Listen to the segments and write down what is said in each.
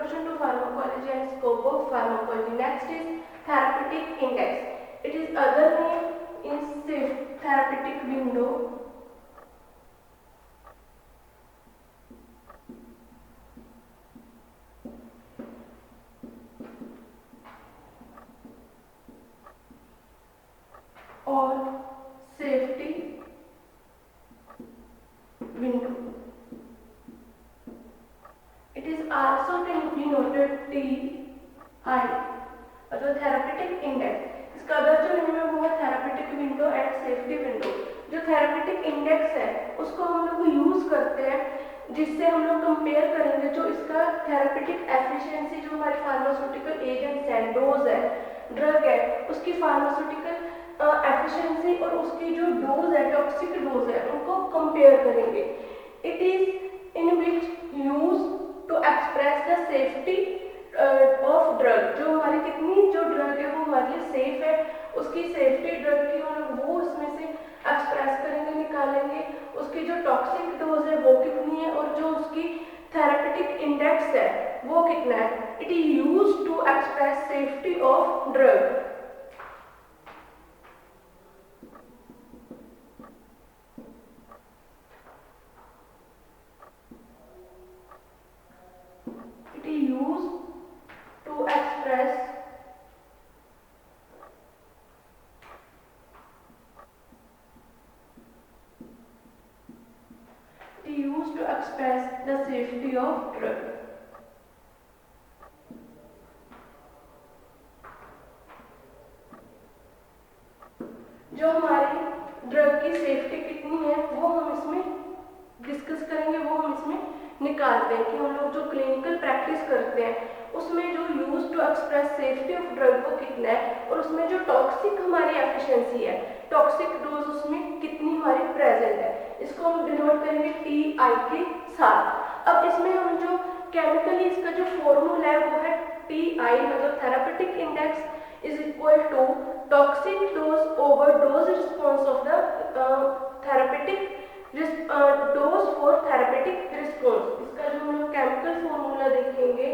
introduction to pharmacology and scope of pharmacology. Next is therapeutic index. It is other name is therapeutic window. Or safety window. It is also denoted TI, मतलब therapeutic index. इसका other जो name है वो है therapeutic window and safety window. जो therapeutic index है उसको हम लोग यूज करते हैं जिससे हम लोग कंपेयर करेंगे जो इसका थेरापेटिक एफिशिएंसी, जो हमारे फार्मास्यूटिकल एजेंट्स है, डोज है, ड्रग है, उसकी फार्मास्यूटिकल एफिशिएंसी और उसकी जो डोज है, टॉक्सिक डोज है, उनको कंपेयर करेंगे। It is in which use to express the safety of drug. जो हमारी कितनी जो ड्रग है वो हमारे लिए सेफ है, उसकी सेफ्टी ड्रग की हम वो उसमें से एक्सप्रेस करेंगे, निकालेंगे। उसकी जो टॉक्सिक डोज है वो कितनी है और जो उसकी थेरापेटिक इंडेक्स है वो कितना है। It is use to express safety of drug. It is used to express the safety of drug. जो हमारी ड्रग की सेफ्टी कितनी है वो हम इसमें डिस्कस करेंगे, वो हम इसमें निकालते हैं कि हम लोग जो क्लिनिकल प्रैक्टिस करते हैं उसमें जो use to express safety of drug वो कितना है और उसमें जो टॉक्सिक हमारी एफिशिएंसी है, टॉक्सिक डोज उसमें कितनी हमारी प्रेजेंट है, इसको हम डिनोट करेंगे TI के साथ। अब इसमें हम जो केमिकली इसका जो फॉर्मूला है वो है TI, मतलब therapeutic index is equal to toxic dose over dose response of the therapeutic dose for therapeutic response। इसका जो हम लोग केमिकल फॉर्मूला देखेंगे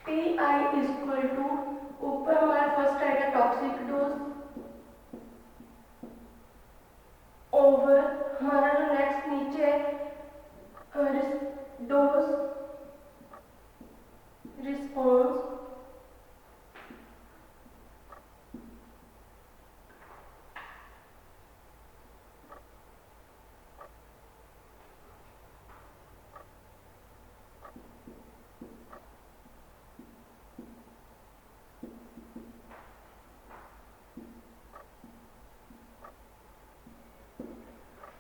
TI is equal to, ऊपर हमारा फर्स्ट आएगा टॉक्सिक डोज ओवर हमारा जो नेक्स्ट नीचे है dose response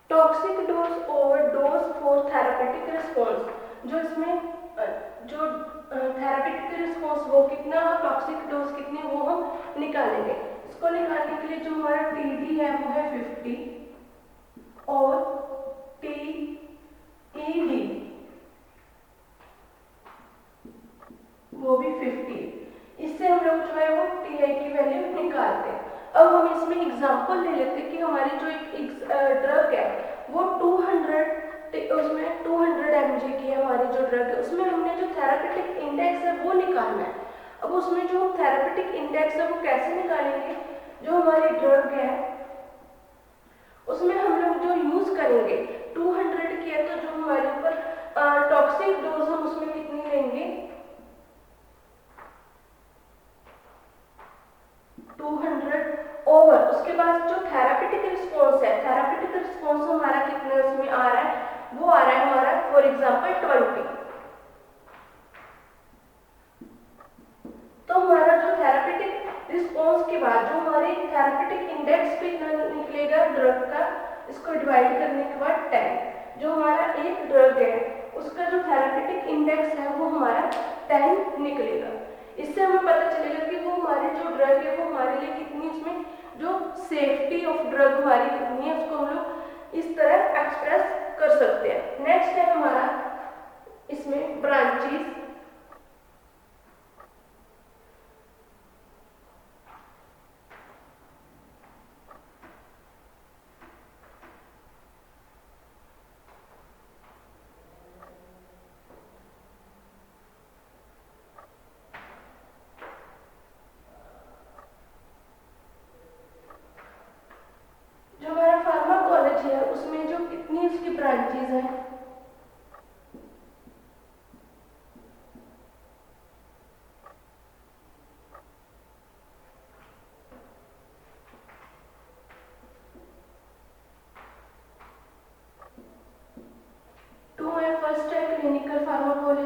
toxic dose over dose for therapeutic response. जो इसमें जो थेरापेटिक रिस्पॉन्स वो कितना और टॉक्सिक डोज कितनी वो हम निकालेंगे। इसको निकालने के लिए जो हमारा TD है वो है 50 और TED वो भी 50। इससे हम लोग जो है वो TI की वैल्यू निकालते हैं। अब हम इसमें एग्जांपल ले लेते हैं कि हमारी जो एक ड्रग है वो 200 उसमें 200 mg की है हमारी जो ड्रग है, उसमें हमने जो थेरापेटिक इंडेक्स है वो निकालना है। अब उसमें जो थेरापेटिक इंडेक्स है वो कैसे निकालेंगे, जो हमारी ड्रग है उसमें हम लोग जो यूज करेंगे 200 की है तो जो हमारे ऊपर टॉक्सिक डोज हम उसमें कितनी लेंगे 200 ओवर, उसके बाद जो थेरापेटिक रिस्पॉन्स है, थेरापेटिक रिस्पॉन्स हमारा कितना उसमें आ रहा है, वो आ रहा है हमारा फॉर एग्जांपल 20। तो हमारा जो थेरापेटिक रिस्पॉन्स के बाद जो हमारे थेरापेटिक इंडेक्स पे निकलेगा ड्रग का, इसको डिवाइड करने के बाद 10, जो हमारा एक ड्रग है उसका जो थेरापेटिक इंडेक्स है वो हमारा 10 निकलेगा। इससे हमें पता चलेगा कि वो हमारी जो ड्रग है वो हमारे लिए कितनी, इसमें जो सेफ्टी ऑफ ड्रग हमारी कितनी है, उसको हम लोग इस तरह एक्सप्रेस कर सकते हैं। नेक्स्ट है हमारा इसमें ब्रांचेस।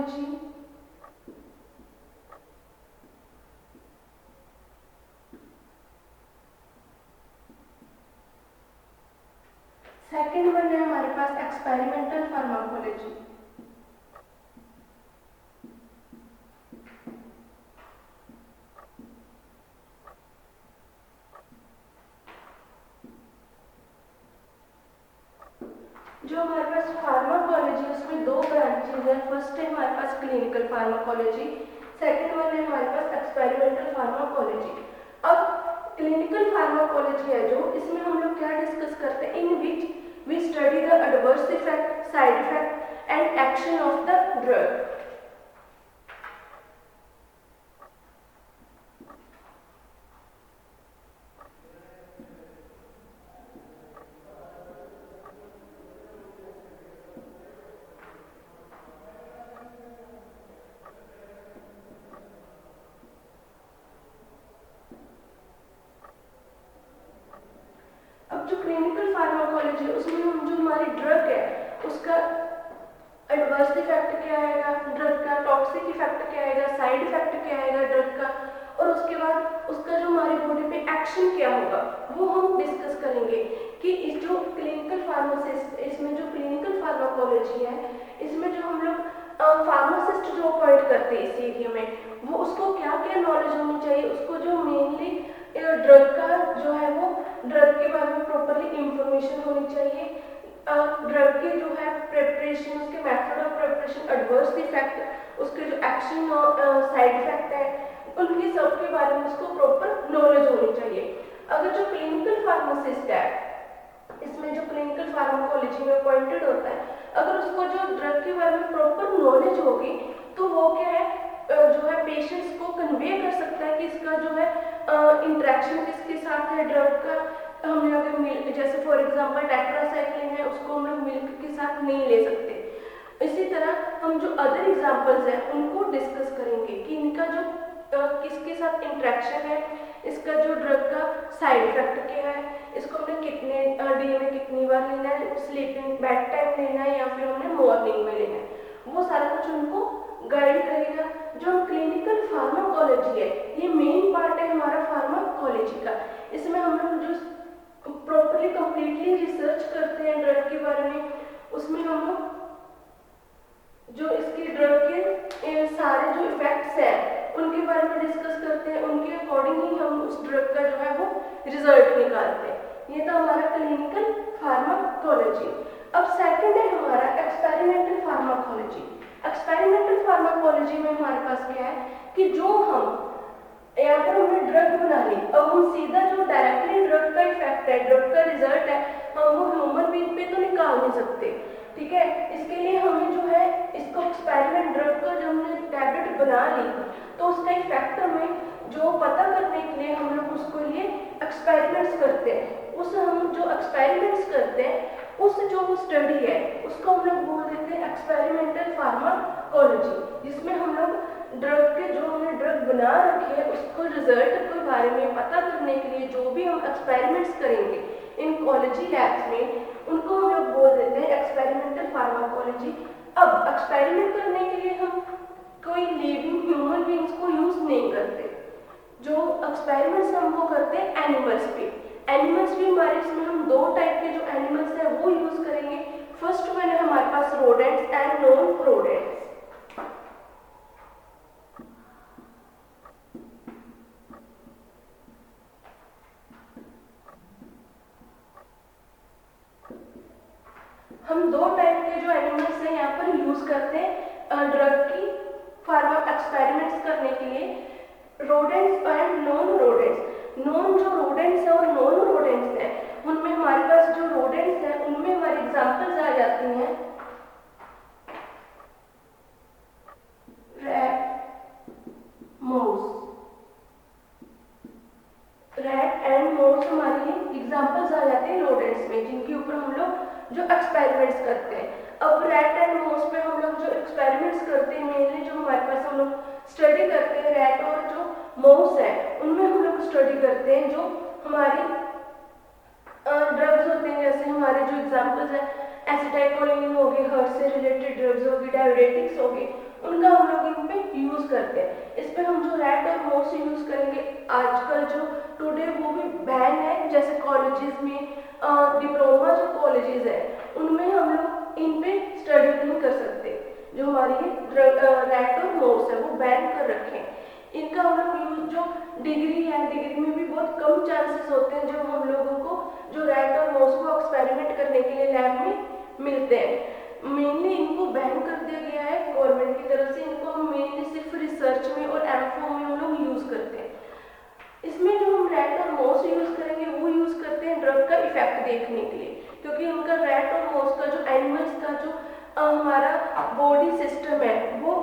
फार्माकोलॉजी, सेकेंड वन है हमारे पास एक्सपेरिमेंटल फार्माकोलॉजी। जो हमारे पास फार्माकोलॉजी है उसमें दो ब्रांचेज है। फर्स्ट है हमारे पास क्लिनिकल फार्माकोलॉजी, सेकेंड वन है हमारे पास एक्सपेरिमेंटल फार्माकोलॉजी। अब क्लिनिकल फार्माकोलॉजी है जो, इसमें हम लोग क्या डिस्कस करते हैं, in which we study the adverse effect, side effect and action of the drug. अब जो क्लिनिकल फार्माकोलॉजी है उसमें हम जो हमारी ड्रग है उसका एडवर्स इफेक्ट क्या आएगा, ड्रग का टॉक्सिक इफेक्ट क्या आएगा, साइड इफेक्ट क्या आएगा ड्रग का, और उसके बाद उसका जो हमारी बॉडी पे एक्शन क्या होगा वो हम डिस्कस करेंगे। कि इस जो क्लिनिकल फार्मासिस्ट, इसमें जो क्लिनिकल फार्माकोलॉजी है इसमें जो हम लोग फार्मासिस्ट जो अपॉइंट करते हैं इस एरिया में, वो उसको क्या क्या नॉलेज होनी चाहिए, उसको जो मेनली ड्रग का जो है वो ड्रग के बारे में प्रॉपरली इंफॉर्मेशन होनी चाहिए, ड्रग के जो है प्रिपरेशन, उसके method of preparation, adverse effect, उसके जो एक्शन और साइड इफेक्ट है उनके सब के बारे में उसको प्रॉपर नॉलेज होनी चाहिए। अगर जो क्लिनिकल फार्मासिस्ट है इसमें जो क्लिनिकल फार्माकोलॉजी में अपॉइंटेड होता है, अगर उसको जो ड्रग के बारे में प्रॉपर नॉलेज होगी तो वो क्या है जो है पेशेंट्स को कन्वे कर सकता है कि इसका जो है इंटरेक्शन किसके साथ है ड्रग का। हमने अगर मिल्क, जैसे फॉर एग्जांपल टेट्रासाइक्लिन है, उसको हम लोग मिल्क के साथ नहीं ले सकते। इसी तरह हम जो अदर एग्जांपल्स हैं उनको डिस्कस करेंगे कि इनका जो किसके साथ इंटरेक्शन है, इसका जो ड्रग का साइड इफेक्ट क्या है, इसको हमने कितने डे में कितनी बार लेना है, स्लीपिंग बेड टाइम लेना है या फिर हमने मॉर्निंग में लेना है, वो सारा कुछ उनको गाइड करेगा। जो क्लिनिकल फार्माकोलॉजी है ये मेन पार्ट है हमारा फार्माकोलॉजी का। इसमें हम लोग जो प्रॉपरली कंप्लीटली रिसर्च करते हैं ड्रग के बारे में, उसमें हम लोग जो इसके ड्रग के सारे जो इफेक्ट्स हैं उनके बारे में डिस्कस करते हैं, उनके अकॉर्डिंग ही हम उस ड्रग का जो है वो रिजल्ट निकालते हैं। ये तो हमारा क्लिनिकल फार्माकोलॉजी। अब सेकंड है हमारा एक्सपेरिमेंटल फार्माकोलॉजी। एक्सपेरिमेंटल फार्माकोलॉजी में हमारे पास क्या है कि जो हम यहाँ पर हमने ड्रग बना ली, अब हम सीधा जो डायरेक्टली ड्रग का इफेक्ट है, ड्रग का रिजल्ट है, हम वो ह्यूमन बीइंग पे तो निकाल नहीं सकते, ठीक है। इसके लिए हमें जो है इसको एक्सपेरिमेंट ड्रग का जो हमने टैबलेट बना ली तो उसका इफेक्ट हमें जो पता करने के लिए हम लोग उसको लिए एक्सपेरिमेंट्स करते हैं। उस हम जो एक्सपेरिमेंट्स करते हैं उस जो स्टडी है उसको हम लोग बोल देते हैं एक्सपेरिमेंटल फार्माकोलॉजी, जिसमें हम लोग ड्रग के जो हमने ड्रग बना रखी है उसको रिजल्ट के बारे में पता करने के लिए जो भी हम एक्सपेरिमेंट्स करेंगे इन कॉलेजी लैब्स में उनको हम लोग बोल देते हैं एक्सपेरिमेंटल फार्माकोलॉजी। अब एक्सपेरिमेंट करने के लिए हम कोई लिविंग ह्यूमन बीइंग्स को यूज नहीं करते, जो एक्सपेरिमेंट्स हम वो करते हैं एनिमल्स पे। एनिमल्स भी हमारे इसमें हम दो टाइप के जो एनिमल्स हैं वो यूज करेंगे। फर्स्ट वन है हमारे पास रोडेंट्स एंड नॉन रोडेंट्स। हम दो टाइप के जो एनिमल्स हैं यहाँ पर यूज करते हैं ड्रग की फार्मा एक्सपेरिमेंट्स करने के लिए, rodents and non rodents. Non जो रोडेंट्स है और नॉन रोडेंट्स है उनमें हमारे पास जो रोडेंट्स है उनमें हमारी एग्जांपल्स आ जाती हैं rat, mouse. Rat and mouse हमारी एग्जांपल्स आ जाते हैं रोडेंट्स में जिनके ऊपर हम लोग जो एक्सपेरिमेंट्स करते हैं। अब रैट एंड माउस पे हम लोग जो एक्सपेरिमेंट्स करते हैं मेनली जो हमारे पास हम लोग स्टडी करते हैं रैट और जो माउस है उनमें हम लोग स्टडी करते हैं जो हमारी ड्रग्स होते हैं, जैसे हमारे जो एग्जांपल्स हैं एसिटाइकोलिन हो गए, हार्ट से रिलेटेड ड्रग्स होगी, डायरेटिक्स होगी, उनका हम लोग इन पे यूज करते हैं। इस पे हम जो रैट और माउस यूज करेंगे आजकल जो टुडे वो भी बैन है, जैसे कॉलेजेस में डिप्लोमा जो कॉलेजेस है उनमें हम लोग इन पे स्टडी नहीं कर सकते। जो हमारी रैट और माउस है वो बैन कर रखे हैं। इनका हम लोग यूज जो डिग्री है, डिग्री में भी बहुत कम चांसेस होते हैं जो हम लोगों को जो रैट और माउस को एक्सपेरिमेंट करने के लिए लैब में मिलते हैं। मेनली इनको बैन कर दिया गया है गवर्नमेंट की तरफ से। इनको हम मेनली सिर्फ रिसर्च में और एमफॉर्म में हम लोग यूज करते हैं। इसमें जो हम रैट और माउस यूज करेंगे वो यूज करते हैं ड्रग का इफेक्ट देखने के लिए, क्योंकि उनका रैट और माउस का जो एनिमल्स का जो हमारा बॉडी सिस्टम है वो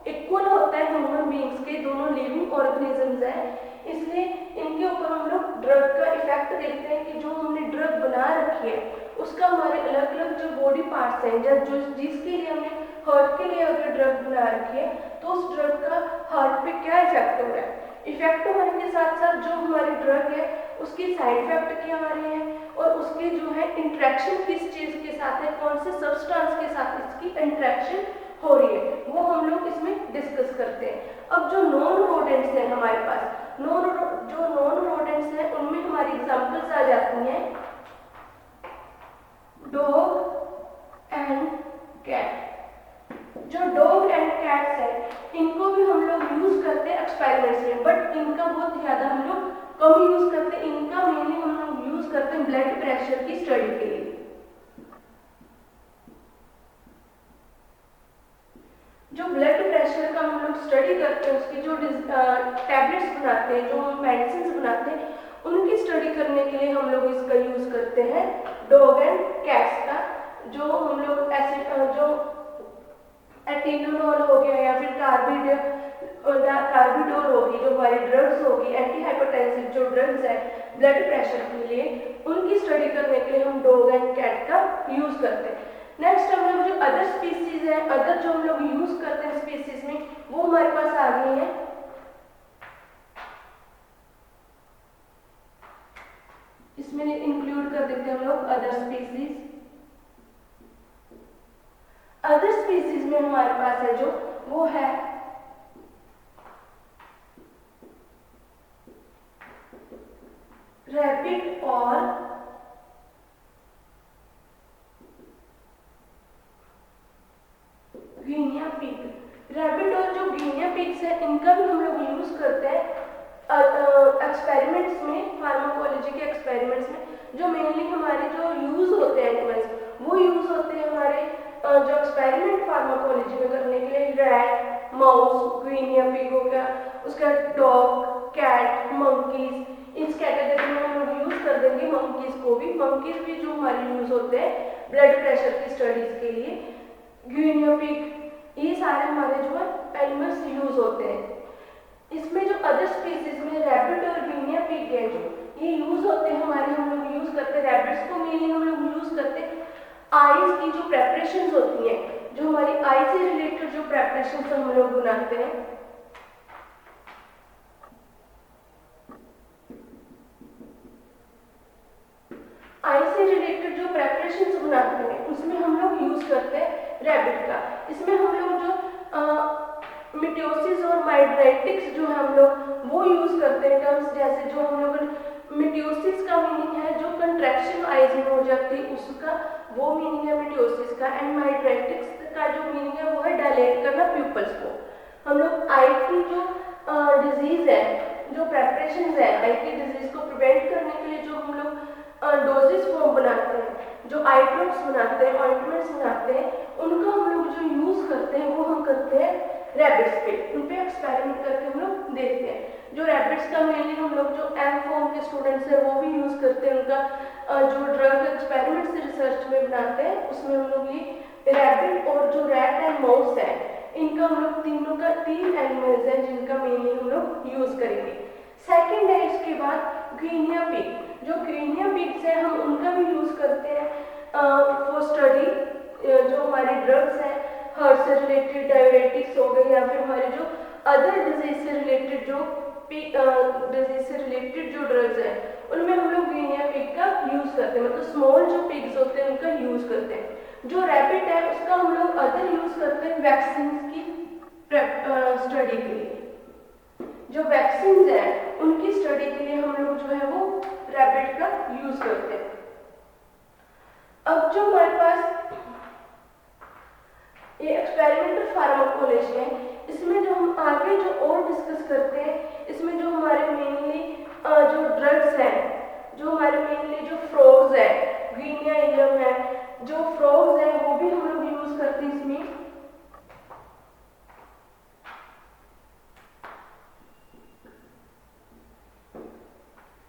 इक्वल होता है ह्यूमन बींग्स के, दोनों लिविंग ऑर्गेनिजम्स हैं। इसलिए इनके ऊपर हम लोग ड्रग का इफेक्ट देखते हैं कि जो हमने ड्रग बना रखी है उसका हमारे अलग अलग जो बॉडी पार्ट्स हैं, जब जो जिसके लिए हमने हार्ट के लिए अगर ड्रग बना रखी है तो उस ड्रग का हार्ट पे क्या इफेक्ट हो रहा है। इफेक्ट होने के साथ साथ जो हमारी ड्रग है उसकी साइड इफेक्ट क्या आ रहे हैं और उसके जो है इंट्रैक्शन किस चीज के साथ है, कौन से सब्सटेंस के साथ इसकी इंट्रैक्शन हो रही है, वो हम लोग इसमें डिस्कस करते हैं। अब जो नॉन रोडेंट्स हैं हमारे पास, जो नॉन रोडेंट्स हैं उनमें हमारी एग्जांपल्स आ जाती हैं डॉग एंड कैट। जो डॉग एंड कैट्स है इनको भी हम लोग यूज करते हैं एक्सपेरिमेंट्स में, बट इनका बहुत ज्यादा हम लोग कम यूज करते हैं। इनका मेनली हम लोग यूज करते हैं ब्लड प्रेशर की स्टडी के लिए। जो ब्लड प्रेशर का हम लोग स्टडी करते हैं, उसकी जो टैबलेट्स बनाते हैं, जो मेडिसिन बनाते हैं, उनकी स्टडी करने के लिए हम लोग इसका यूज करते हैं डॉग एंड कैट्स का। जो हम लोग ऐसे जो एटिनोल हो गया या फिर कार्बिडोल होगी, जो हमारी ड्रग्स होगी, एंटी हाइपरटेंसिव जो ड्रग्स है ब्लड प्रेशर के लिए, उनकी स्टडी करने के लिए हम डॉग एंड कैट का यूज करते हैं। नेक्स्ट हम लोग जो अदर स्पीसीज है, अदर जो हम लोग यूज करते हैं स्पीसीज में, वो हमारे पास आ गई है। इसमें इंक्लूड कर देते हैं हम लोग अदर स्पीसीज। अदर स्पीसीज में हमारे पास है जो वो है रैबिट और गिनिया पिग। रैबिट और जो गिनिया पिग्स है इनका भी हम लोग यूज करते हैं एक्सपेरिमेंट्स में, फार्माकोलॉजी के एक्सपेरिमेंट्स में। जो मेनली हमारे जो यूज होते हैं एनिमल्स वो यूज होते हैं हमारे जो एक्सपेरिमेंट फार्माकोलॉजी में करने के लिए रैट, माउस, गिनिया पिग हो गया, उसका डॉग, कैट, मंकीज, इस कैटेगरी में हम लोग यूज कर देंगे मंकीज को भी। मंकीज भी जो हमारे यूज होते हैं ब्लड प्रेशर की स्टडीज के लिए। गिनिया पिग, ये सारे हमारे जो है एनिमल्स यूज होते हैं। इसमें जो अदर स्पीसीज में रैबिट और गिनिया पिग है जो ये यूज होते हैं हमारे, हम लोग यूज करते हैं रैबिट्स को मेनली हम लोग यूज करते हैं आईज की जो प्रेपरेशंस होती हैं, जो हमारी आई से रिलेटेड जो प्रेपरेशंस हम लोग बनाते हैं, आई से रिलेटेड जो प्रेपरेशंस बनाते हैं उसमें हम लोग यूज करते हैं रैबिट का। इसमें हम लोग जो मिटोसिस और माइड्रेटिक्स जो है हम लोग वो यूज करते हैं टर्म्स, जैसे जो हम लोग मिटोसिस का मीनिंग है जो कंट्रैक्शन आईज में हो जाती है उसका वो मीनिंग है मिटोसिस का, एंड माइड्रेटिक्स का जो मीनिंग है वो है डायलेट करना प्यूपल्स को। हम लोग आई की जो डिजीज है, जो प्रेपरेशन है आई की डिजीज को प्रिवेंट करने के लिए जो हम लोग डोजेस फॉर्म बनाते हैं, जो आई ड्रॉप्स बनाते हैं, ऑइंटमेंट्स बनाते हैं, उनका हम लोग जो यूज करते हैं वो हम करते हैं रैबिट्स पे। उन पे एक्सपेरिमेंट करके हम लोग देखते हैं। जो रैबिट्स का मेनली हम लोग जो एम फॉर्म के स्टूडेंट्स हैं वो भी यूज करते हैं, उनका जो ड्रग एक्सपेरिमेंट से रिसर्च में बनाते हैं उसमें हम लोग ये रैबिट और जो रैट एंड माउस है इनका हम लोग तीनों का 3 एनिमल्स हैं जिनका मेनली हम लोग यूज करेंगे। सेकेंड है इसके बाद गिनिया पिग। जो गिनिया पिग्स है हम उनका भी यूज करते हैं फॉर स्टडी। जो हमारी ड्रग्स हैं हार्ट से रिलेटेड डायबिटिक्स हो गई या फिर हमारे जो अदर डिजीज से रिलेटेड जो डिजीज से रिलेटेड जो ड्रग्स हैं उनमें हम लोग गिनिया पिग का यूज करते हैं, मतलब स्मॉल जो पिग्स होते हैं उनका यूज करते हैं। जो रैबिट है उसका हम लोग अदर यूज करते हैं वैक्सीन की स्टडी के लिए। जो वैक्सीन है उनकी स्टडी के लिए हम लोग जो है वो रैबिट का यूज करते हैं। अब जो हमारे पास ये एक्सपेरिमेंटल फार्माकोलॉजी है, इसमें जो हम आगे जो और डिस्कस करते हैं, इसमें जो हमारे मेनली जो ड्रग्स हैं, जो हमारे मेनली जो फ्रॉग्स है, ग्वीनिया इलम है, जो फ्रॉग्स है वो भी हम लोग यूज करते हैं इसमें।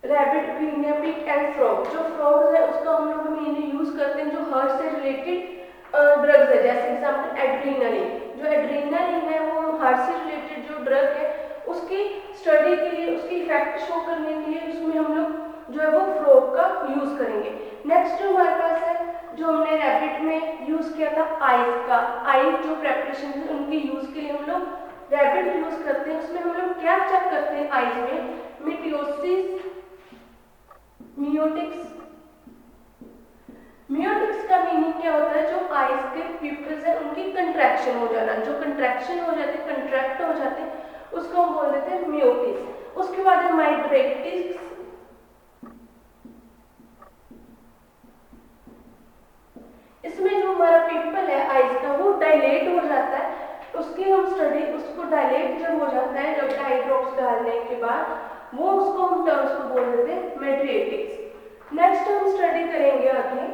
रैबिट, ग्वीनिया पिग एंड फ्रॉग, जो फ्रॉग्स है उसका हम लोग मेनली यूज करते हैं जो हार्ट से रिलेटेड ड्रग्स है, जैसे एग्जाम्पल एड्रीनलिन। जो एड्रीनलिन है वो हार्ट से रिलेटेड जो ड्रग है उसकी स्टडी के लिए, उसकी इफेक्ट शो करने के लिए उसमें हम लोग जो है वो फ्रॉग का यूज करेंगे। नेक्स्ट जो हमारे पास है, जो हमने रैबिट में यूज किया था आइस का, आइस जो प्रेपरेशन है उनके यूज के लिए हम लोग रैबिट यूज करते हैं। उसमें हम लोग क्या चेक करते हैं आइस में, मिटोसिस, मियोटिक्स। मियोटिक्स का मीनिंग क्या होता है, जो आइस के प्यूपिल्स है उनकी कंट्रैक्शन हो जाना, जो कंट्रैक्शन हो जाते, कंट्रैक्ट हो जाते, उसको हम बोल देते हैं मियोटिक्स। उसके बाद है माइड्रेटिक्स, इसमें जो हमारा पिंपल है आइस का वो डायलेट हो जाता है, उसकी हम स्टडी, उसको डायलेट जब हो जाता है, जब आई ड्रॉप्स डालने के बाद, वो उसको हम टर्म्स को बोल देते हैं मेड्रिएटिक्स। नेक्स्ट हम स्टडी करेंगे आगे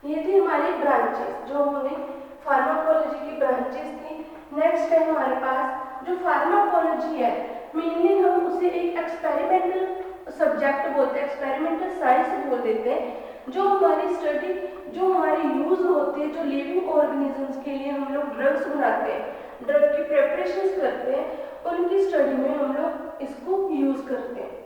ये थी हमारी ब्रांचेस, जो हमने फार्माकोलॉजी की ब्रांचेस थी। नेक्स्ट है हमारे पास जो फार्माकोलॉजी है, मेनली हम उसे एक एक्सपेरिमेंटल सब्जेक्ट बोलते हैं, एक्सपेरिमेंटल साइंस बोल देते हैं। जो हमारी स्टडी, जो हमारी यूज होती है, जो लिविंग ऑर्गेनिजम्स के लिए हम लोग ड्रग्स बनाते हैं, ड्रग की प्रिपरेशन करते हैं, उनकी स्टडी में हम लोग इसको यूज करते हैं।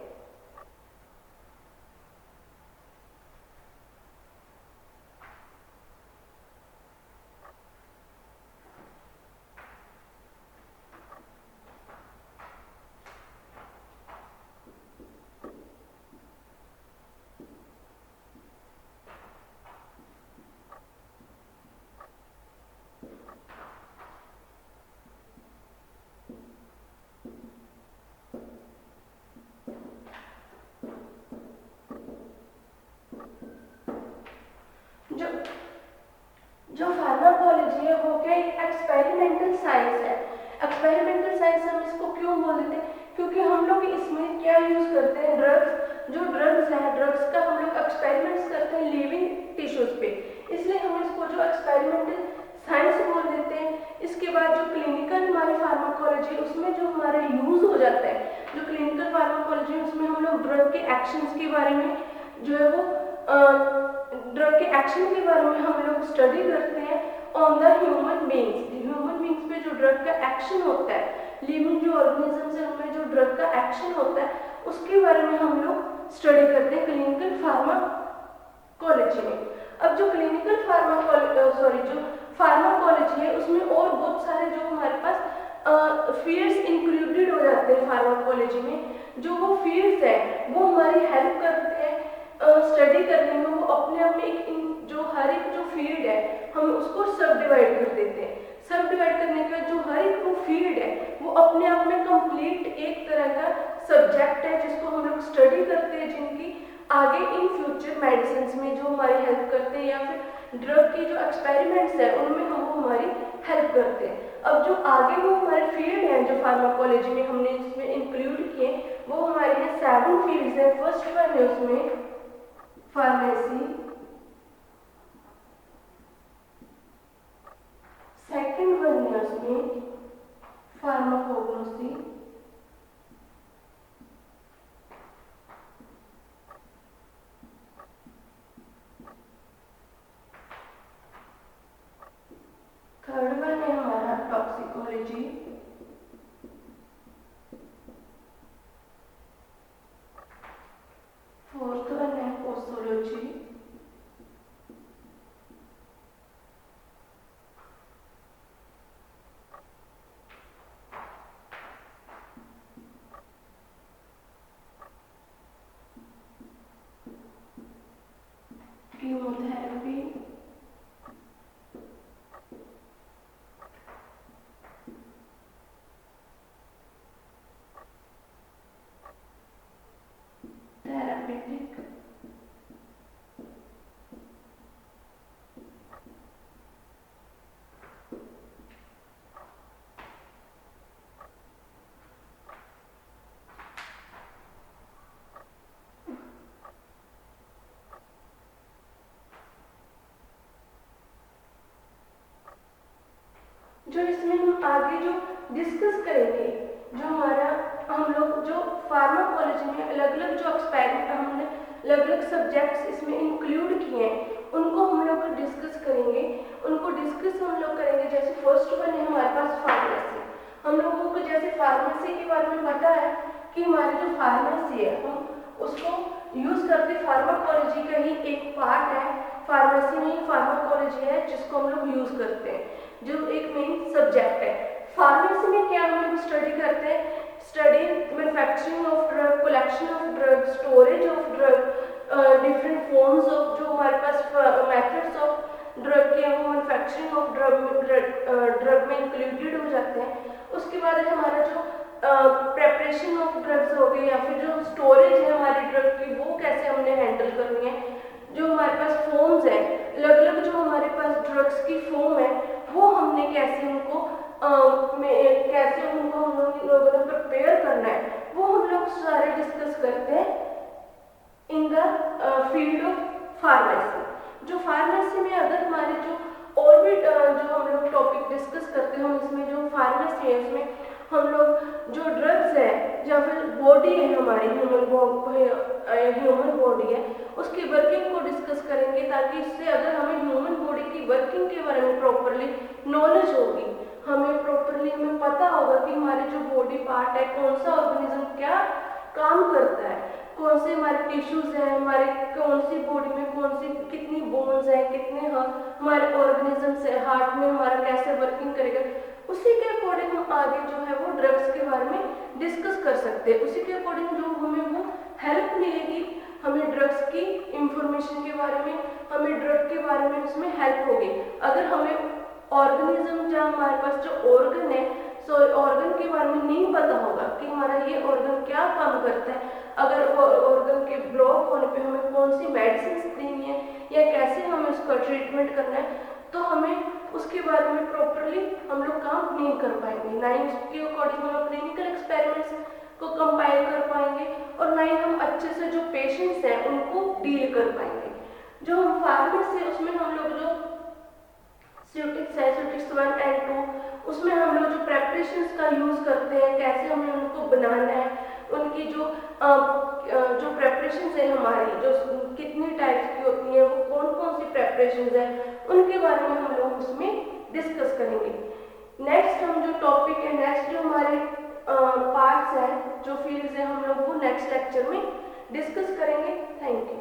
जो फार्माकोलॉजी है वो क्या एक एक्सपेरिमेंटल साइंस है। एक्सपेरिमेंटल साइंस हम इसको क्यों बोल देते हैं, क्योंकि हम लोग इसमें क्या यूज करते हैं, ड्रग्स, जो ड्रग्स है, ड्रग्स का हम लोग एक्सपेरिमेंट्स करते हैं लिविंग टिश्यूज पे, इसलिए हम इसको जो एक्सपेरिमेंटल साइंस बोल देते हैं। इसके बाद जो क्लिनिकल हमारी फार्माकोलॉजी, उसमें जो हमारा यूज हो जाता है, जो क्लिनिकल फार्माकोलॉजी उसमें हम लोग ड्रग के एक्शंस के बारे में जो है वो ड्रग के एक्शन के बारे में हम लोग स्टडी करते हैं on the human beings. Human beings पे जो ड्रग का एक्शन होता है, लिविंग जो ऑर्गेनिजम्स है उनमें जो ड्रग का एक्शन होता है, उसके बारे में हम लोग स्टडी करते हैं क्लिनिकल फार्माकोलॉजी में। अब जो क्लिनिकल जो फार्माकोलॉजी है उसमें और बहुत सारे जो हमारे पास फील्ड्स इंक्लूडेड हो जाते हैं फार्माकोलॉजी में। जो वो फील्ड्स है वो हमारी हेल्प करते हैं स्टडी करने में। वो अपने आप में एक जो हर एक जो फील्ड है हम उसको सब डिवाइड कर देते हैं। सब डिवाइड करने के बाद जो हर एक वो फील्ड है वो अपने आप में कंप्लीट एक तरह का सब्जेक्ट है जिसको हम लोग स्टडी करते हैं, जिनकी आगे इन फ्यूचर मेडिसिन में जो हमारी हेल्प करते हैं या फिर ड्रग की जो एक्सपेरिमेंट्स है उनमें हम हमारी हेल्प करते हैं। अब जो आगे वो हमारे फील्ड हैं जो फार्माकोलॉजी में हमने इसमें इंक्लूड किए, वो हमारे हैं 7 फील्ड्स हैं। फर्स्ट वन है उसमें फार्मेसी, सेकंड वन है उसमें फार्माकोग्नोसी, थर्ड वन है हमारा टॉक्सिकोलॉजी, फोर्थ वन है पोसोलॉजी, जो इसमें हम आगे जो डिस्कस करेंगे, जो हमारा हम लोग जो फार्माकोलॉजी में अलग अलग जो एक्सपेरिमेंट हमने अलग अलग सब्जेक्ट्स इसमें इंक्लूड किए हैं, उनको हम लोग डिस्कस करेंगे। उनको डिस्कस हम लोग करेंगे। जैसे फर्स्ट वन है हमारे पास फार्मेसी। हम लोगों को जैसे फार्मेसी के बारे में पता है कि हमारी जो फार्मेसी है हम उसको यूज करते, फार्माकोलॉजी का ही एक पार्ट है। फार्मेसी में ही फार्माकोलॉजी है जिसको हम लोग यूज करते हैं, जो एक मेन सब्जेक्ट है। फार्मेसी में क्या हम लोग स्टडी करते हैं? Study manufacturing of drug, collection of drug, storage of drug, different forms of जो हमारे पास मेथड्स ऑफ ड्रग के वो मैन्युफैक्चरिंग ऑफ ड्रग में इंक्लूडेड हो जाते हैं। उसके बाद है हमारा जो प्रेपरेशन ऑफ ड्रग्स हो गई, या फिर जो स्टोरेज है हमारी ड्रग की वो कैसे हमने हैंडल करनी है। जो हमारे पास फॉर्म्स है, अलग अलग जो हमारे पास ड्रग्स की फॉर्म है वो हमने कैसे उनको कैसे उनको हम लोगों ने प्रिपेयर करना है, वो हम लोग सारे डिस्कस करते हैं in the field of pharmacy. जो फार्मेसी में अगर हमारे जो और भी जो हम लोग टॉपिक डिस्कस करते हैं, हम इसमें जो फार्मेसी है उसमें हम लोग जो ड्रग्स है या फिर बॉडी है हमारी ह्यूमन बॉडी है उसकी वर्किंग को डिस्कस करेंगे, ताकि इससे अगर हमें ह्यूमन बॉडी की वर्किंग के बारे में प्रॉपरली नॉलेज होगी, हमें प्रॉपरली हमें पता होगा कि हमारे जो बॉडी पार्ट है कौन सा ऑर्गेनिज्म क्या काम करता है, कौन से हमारे टिश्यूज हैं, हमारे कौन सी बॉडी में कौन सी कितनी बोन्स हैं, कितने हमारे ऑर्गेनिजम्स है, हार्ट में हमारा कैसे वर्किंग करेगा, उसी के अकॉर्डिंग हम आगे जो है वो ड्रग्स के बारे में डिस्कस कर सकते हैं। उसी के अकॉर्डिंग जो हमें वो हेल्प मिलेगी, हमें ड्रग्स की इंफॉर्मेशन के बारे में, हमें ड्रग के बारे में उसमें हेल्प होगी। अगर हमें ऑर्गेनिज्म या हमारे पास जो ऑर्गन है ऑर्गन के बारे में नहीं पता होगा कि हमारा ये ऑर्गन क्या काम करता है, अगर वो ऑर्गन के ब्लॉक होने पे हमें कौन सी मेडिसिन देनी है या कैसे हमें उसका ट्रीटमेंट करना है, तो हमें उसके बारे में प्रॉपरली हम लोग काम नहीं कर पाएंगे। ना ही उसके अकॉर्डिंग हम क्लिनिकल एक्सपेरिमेंट्स को कंपाइल कर पाएंगे और ना ही हम अच्छे से जो पेशेंट्स हैं उनको डील कर पाएंगे। जो हम फार्मेसी उसमें हम लोग जो स्यूटिक्स है, स्यूटिक्स 1 एंड 2, उसमें हम लोग जो प्रेपरेशंस का यूज़ करते हैं, कैसे हमें उनको बनाना है, उनकी जो प्रेपरेशंस है हमारी जो कितनी टाइप्स की होती हैं, वो कौन कौन सी प्रेपरेशंस है, उनके बारे में हम लोग उसमें डिस्कस करेंगे। नेक्स्ट हम जो टॉपिक है, नेक्स्ट जो हमारे पार्ट्स हैं, जो फील्ड्स हैं, हम लोग वो नेक्स्ट लेक्चर में डिस्कस करेंगे। Thank you.